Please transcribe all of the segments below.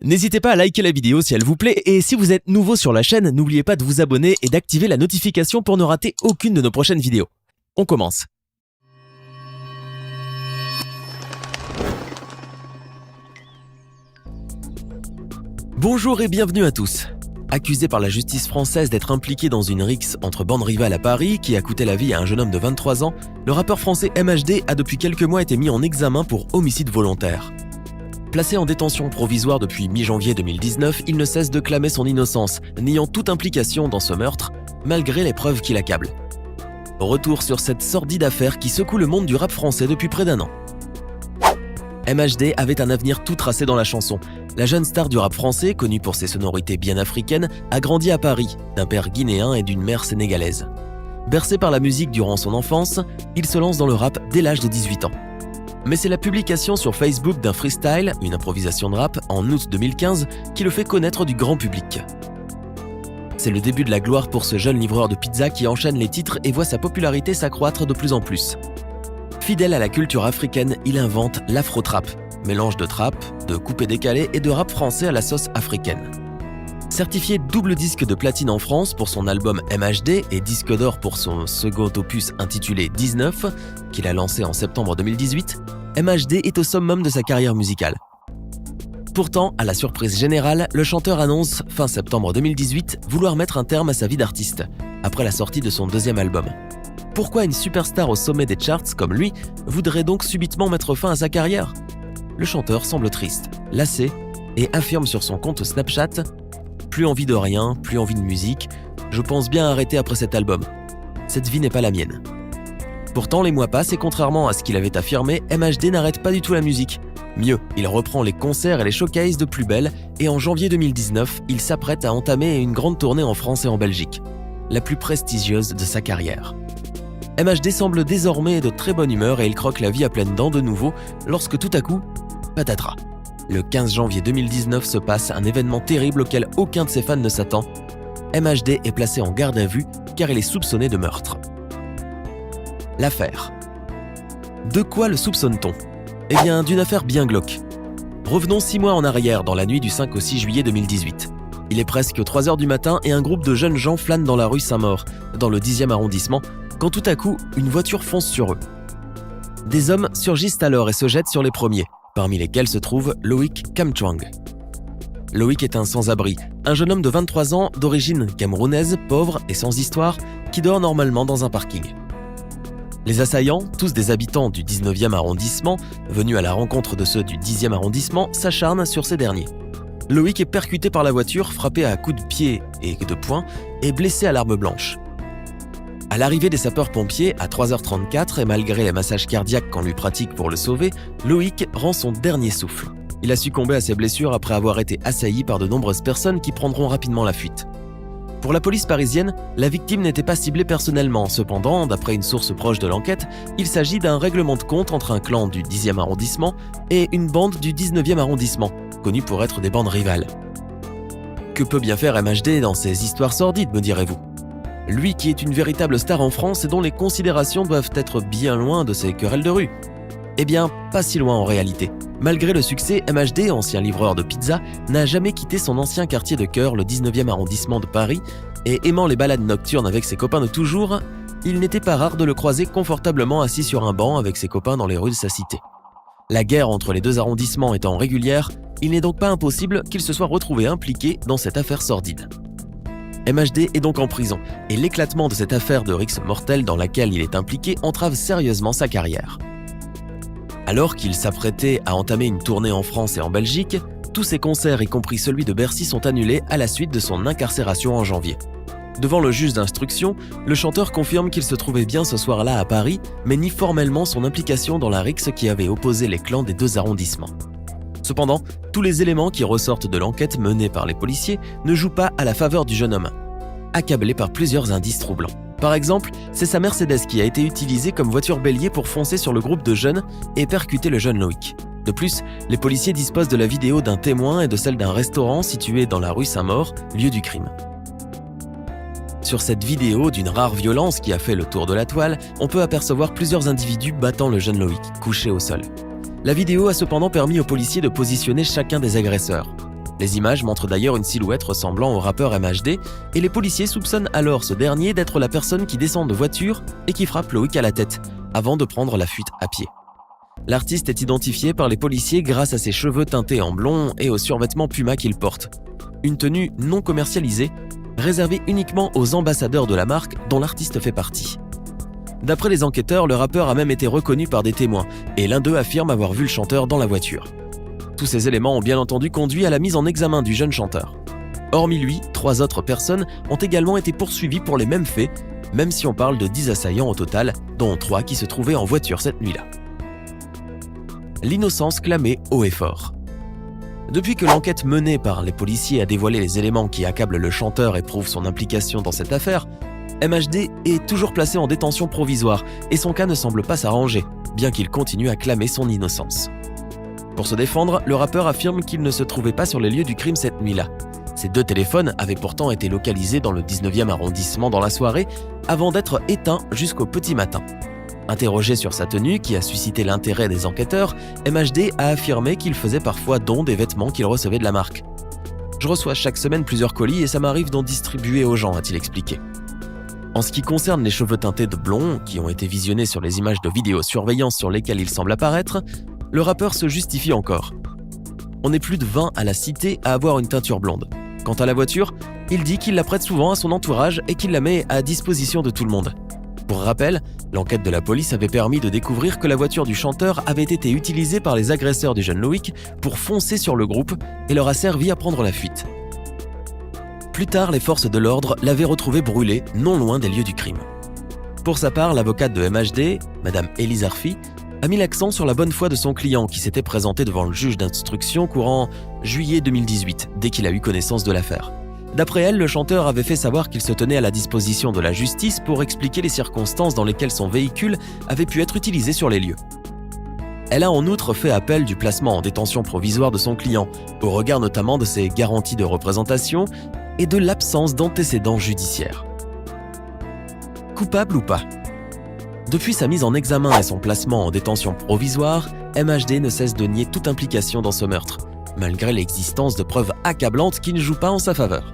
N'hésitez pas à liker la vidéo si elle vous plaît et si vous êtes nouveau sur la chaîne, n'oubliez pas de vous abonner et d'activer la notification pour ne rater aucune de nos prochaines vidéos. On commence. Bonjour et bienvenue à tous. Accusé par la justice française d'être impliqué dans une rixe entre bandes rivales à Paris qui a coûté la vie à un jeune homme de 23 ans, le rappeur français MHD a depuis quelques mois été mis en examen pour homicide volontaire. Placé en détention provisoire depuis mi-janvier 2019, il ne cesse de clamer son innocence, niant toute implication dans ce meurtre, malgré les preuves qui l'accablent. Retour sur cette sordide affaire qui secoue le monde du rap français depuis près d'un an. MHD avait un avenir tout tracé dans la chanson. La jeune star du rap français, connue pour ses sonorités bien africaines, a grandi à Paris, d'un père guinéen et d'une mère sénégalaise. Bercé par la musique durant son enfance, il se lance dans le rap dès l'âge de 18 ans. Mais c'est la publication sur Facebook d'un freestyle, une improvisation de rap, en août 2015, qui le fait connaître du grand public. C'est le début de la gloire pour ce jeune livreur de pizza qui enchaîne les titres et voit sa popularité s'accroître de plus en plus. Fidèle à la culture africaine, il invente l'afro-trap, mélange de trap, de coupé-décalé et de rap français à la sauce africaine. Certifié double disque de platine en France pour son album MHD et disque d'or pour son second opus intitulé 19, qu'il a lancé en septembre 2018, MHD est au summum de sa carrière musicale. Pourtant, à la surprise générale, le chanteur annonce, fin septembre 2018, vouloir mettre un terme à sa vie d'artiste, après la sortie de son deuxième album. Pourquoi une superstar au sommet des charts comme lui voudrait donc subitement mettre fin à sa carrière ? Le chanteur semble triste, lassé, et affirme sur son compte Snapchat « Plus envie de rien, plus envie de musique, je pense bien arrêter après cet album. Cette vie n'est pas la mienne. » Pourtant, les mois passent et contrairement à ce qu'il avait affirmé, MHD n'arrête pas du tout la musique. Mieux, il reprend les concerts et les showcases de plus belle et en janvier 2019, il s'apprête à entamer une grande tournée en France et en Belgique, la plus prestigieuse de sa carrière. MHD semble désormais de très bonne humeur et il croque la vie à pleines dents de nouveau lorsque tout à coup, patatras. Le 15 janvier 2019 se passe un événement terrible auquel aucun de ses fans ne s'attend. MHD est placé en garde à vue car il est soupçonné de meurtre. L'affaire. De quoi le soupçonne-t-on ? Eh bien, d'une affaire bien glauque. Revenons 6 mois en arrière, dans la nuit du 5 au 6 juillet 2018. Il est presque 3h du matin et un groupe de jeunes gens flânent dans la rue Saint-Maur, dans le 10e arrondissement, quand tout à coup, une voiture fonce sur eux. Des hommes surgissent alors et se jettent sur les premiers, parmi lesquels se trouve Loïc Kamchwang. Loïc est un sans-abri, un jeune homme de 23 ans d'origine camerounaise, pauvre et sans histoire, qui dort normalement dans un parking. Les assaillants, tous des habitants du 19e arrondissement, venus à la rencontre de ceux du 10e arrondissement, s'acharnent sur ces derniers. Loïc est percuté par la voiture, frappé à coups de pied et de poing, et blessé à l'arme blanche. À l'arrivée des sapeurs-pompiers, à 3h34, et malgré les massages cardiaques qu'on lui pratique pour le sauver, Loïc rend son dernier souffle. Il a succombé à ses blessures après avoir été assailli par de nombreuses personnes qui prendront rapidement la fuite. Pour la police parisienne, la victime n'était pas ciblée personnellement. Cependant, d'après une source proche de l'enquête, il s'agit d'un règlement de compte entre un clan du 10e arrondissement et une bande du 19e arrondissement, connue pour être des bandes rivales. Que peut bien faire MHD dans ces histoires sordides, me direz-vous ? Lui qui est une véritable star en France et dont les considérations doivent être bien loin de ces querelles de rue. Eh bien, pas si loin en réalité. Malgré le succès, MHD, ancien livreur de pizza, n'a jamais quitté son ancien quartier de cœur, le 19e arrondissement de Paris, et aimant les balades nocturnes avec ses copains de toujours, il n'était pas rare de le croiser confortablement assis sur un banc avec ses copains dans les rues de sa cité. La guerre entre les deux arrondissements étant régulière, il n'est donc pas impossible qu'il se soit retrouvé impliqué dans cette affaire sordide. MHD est donc en prison, et l'éclatement de cette affaire de rixe mortelle dans laquelle il est impliqué entrave sérieusement sa carrière. Alors qu'il s'apprêtait à entamer une tournée en France et en Belgique, tous ses concerts, y compris celui de Bercy, sont annulés à la suite de son incarcération en janvier. Devant le juge d'instruction, le chanteur confirme qu'il se trouvait bien ce soir-là à Paris, mais nie formellement son implication dans la rixe qui avait opposé les clans des deux arrondissements. Cependant, tous les éléments qui ressortent de l'enquête menée par les policiers ne jouent pas à la faveur du jeune homme, accablé par plusieurs indices troublants. Par exemple, c'est sa Mercedes qui a été utilisée comme voiture bélier pour foncer sur le groupe de jeunes et percuter le jeune Loïc. De plus, les policiers disposent de la vidéo d'un témoin et de celle d'un restaurant situé dans la rue Saint-Maur, lieu du crime. Sur cette vidéo d'une rare violence qui a fait le tour de la toile, on peut apercevoir plusieurs individus battant le jeune Loïc, couché au sol. La vidéo a cependant permis aux policiers de positionner chacun des agresseurs. Les images montrent d'ailleurs une silhouette ressemblant au rappeur MHD et les policiers soupçonnent alors ce dernier d'être la personne qui descend de voiture et qui frappe Loïc à la tête, avant de prendre la fuite à pied. L'artiste est identifié par les policiers grâce à ses cheveux teintés en blond et aux survêtements Puma qu'il porte. Une tenue non commercialisée, réservée uniquement aux ambassadeurs de la marque dont l'artiste fait partie. D'après les enquêteurs, le rappeur a même été reconnu par des témoins et l'un d'eux affirme avoir vu le chanteur dans la voiture. Tous ces éléments ont bien entendu conduit à la mise en examen du jeune chanteur. Hormis lui, 3 autres personnes ont également été poursuivies pour les mêmes faits, même si on parle de 10 assaillants au total, dont 3 qui se trouvaient en voiture cette nuit-là. L'innocence clamée haut et fort. Depuis que l'enquête menée par les policiers a dévoilé les éléments qui accablent le chanteur et prouvent son implication dans cette affaire, MHD est toujours placé en détention provisoire et son cas ne semble pas s'arranger, bien qu'il continue à clamer son innocence. Pour se défendre, le rappeur affirme qu'il ne se trouvait pas sur les lieux du crime cette nuit-là. Ses 2 téléphones avaient pourtant été localisés dans le 19e arrondissement dans la soirée, avant d'être éteints jusqu'au petit matin. Interrogé sur sa tenue, qui a suscité l'intérêt des enquêteurs, MHD a affirmé qu'il faisait parfois don des vêtements qu'il recevait de la marque. « Je reçois chaque semaine plusieurs colis et ça m'arrive d'en distribuer aux gens », a-t-il expliqué. En ce qui concerne les cheveux teintés de blond, qui ont été visionnés sur les images de vidéosurveillance sur lesquelles il semble apparaître, le rappeur se justifie encore. On est plus de 20 à la cité à avoir une teinture blonde. Quant à la voiture, il dit qu'il la prête souvent à son entourage et qu'il la met à disposition de tout le monde. Pour rappel, l'enquête de la police avait permis de découvrir que la voiture du chanteur avait été utilisée par les agresseurs du jeune Loïc pour foncer sur le groupe et leur a servi à prendre la fuite. Plus tard, les forces de l'ordre l'avaient retrouvé brûlé non loin des lieux du crime. Pour sa part, l'avocate de MHD, Madame Élise Arfi, a mis l'accent sur la bonne foi de son client qui s'était présenté devant le juge d'instruction courant juillet 2018, dès qu'il a eu connaissance de l'affaire. D'après elle, le chanteur avait fait savoir qu'il se tenait à la disposition de la justice pour expliquer les circonstances dans lesquelles son véhicule avait pu être utilisé sur les lieux. Elle a en outre fait appel du placement en détention provisoire de son client, au regard notamment de ses garanties de représentation et de l'absence d'antécédents judiciaires. Coupable ou pas ? Depuis sa mise en examen et son placement en détention provisoire, MHD ne cesse de nier toute implication dans ce meurtre, malgré l'existence de preuves accablantes qui ne jouent pas en sa faveur.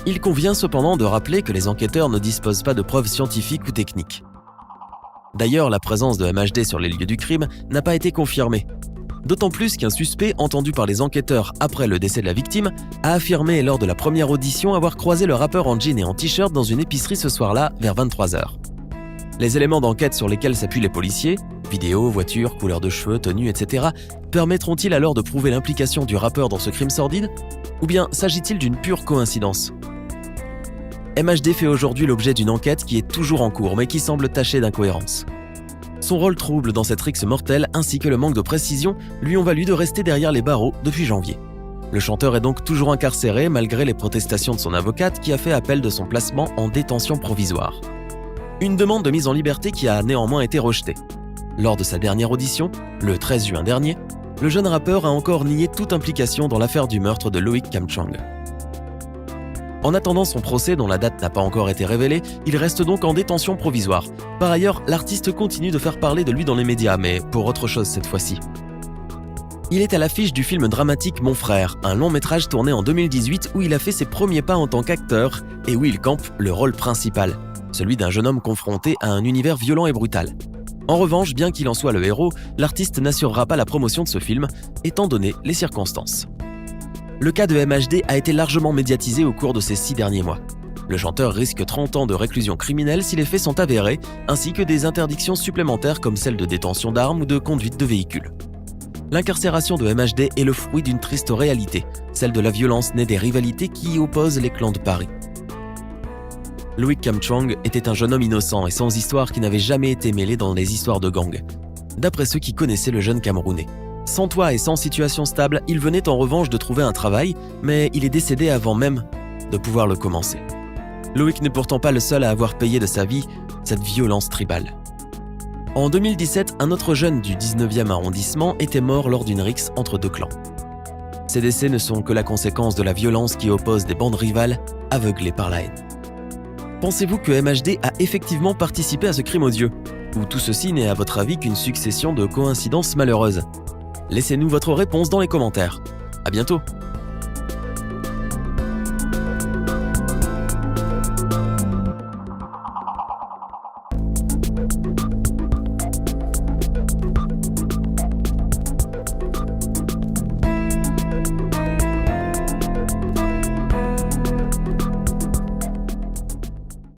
Il convient cependant de rappeler que les enquêteurs ne disposent pas de preuves scientifiques ou techniques. D'ailleurs, la présence de MHD sur les lieux du crime n'a pas été confirmée. D'autant plus qu'un suspect, entendu par les enquêteurs après le décès de la victime, a affirmé lors de la première audition avoir croisé le rappeur en jean et en t-shirt dans une épicerie ce soir-là, vers 23h. Les éléments d'enquête sur lesquels s'appuient les policiers, vidéos, voitures, couleurs de cheveux, tenues, etc., permettront-ils alors de prouver l'implication du rappeur dans ce crime sordide ? Ou bien s'agit-il d'une pure coïncidence ? MHD fait aujourd'hui l'objet d'une enquête qui est toujours en cours, mais qui semble tachée d'incohérence. Son rôle trouble dans cette rixe mortelle ainsi que le manque de précision lui ont valu de rester derrière les barreaux depuis janvier. Le chanteur est donc toujours incarcéré malgré les protestations de son avocate qui a fait appel de son placement en détention provisoire. Une demande de mise en liberté qui a néanmoins été rejetée. Lors de sa dernière audition, le 13 juin dernier, le jeune rappeur a encore nié toute implication dans l'affaire du meurtre de Loïc Kamchang. En attendant son procès dont la date n'a pas encore été révélée, il reste donc en détention provisoire. Par ailleurs, l'artiste continue de faire parler de lui dans les médias, mais pour autre chose cette fois-ci. Il est à l'affiche du film dramatique Mon frère, un long métrage tourné en 2018 où il a fait ses premiers pas en tant qu'acteur et où il campe le rôle principal, celui d'un jeune homme confronté à un univers violent et brutal. En revanche, bien qu'il en soit le héros, l'artiste n'assurera pas la promotion de ce film, étant donné les circonstances. Le cas de MHD a été largement médiatisé au cours de ces 6 derniers mois. Le chanteur risque 30 ans de réclusion criminelle si les faits sont avérés, ainsi que des interdictions supplémentaires comme celle de détention d'armes ou de conduite de véhicules. L'incarcération de MHD est le fruit d'une triste réalité, celle de la violence née des rivalités qui opposent les clans de Paris. Loïc Kamchang était un jeune homme innocent et sans histoire qui n'avait jamais été mêlé dans les histoires de gang, d'après ceux qui connaissaient le jeune Camerounais. Sans toit et sans situation stable, il venait en revanche de trouver un travail, mais il est décédé avant même de pouvoir le commencer. Loïc n'est pourtant pas le seul à avoir payé de sa vie cette violence tribale. En 2017, un autre jeune du 19e arrondissement était mort lors d'une rixe entre 2 clans. Ces décès ne sont que la conséquence de la violence qui oppose des bandes rivales aveuglées par la haine. Pensez-vous que MHD a effectivement participé à ce crime odieux ? Ou tout ceci n'est à votre avis qu'une succession de coïncidences malheureuses ? Laissez-nous votre réponse dans les commentaires. À bientôt.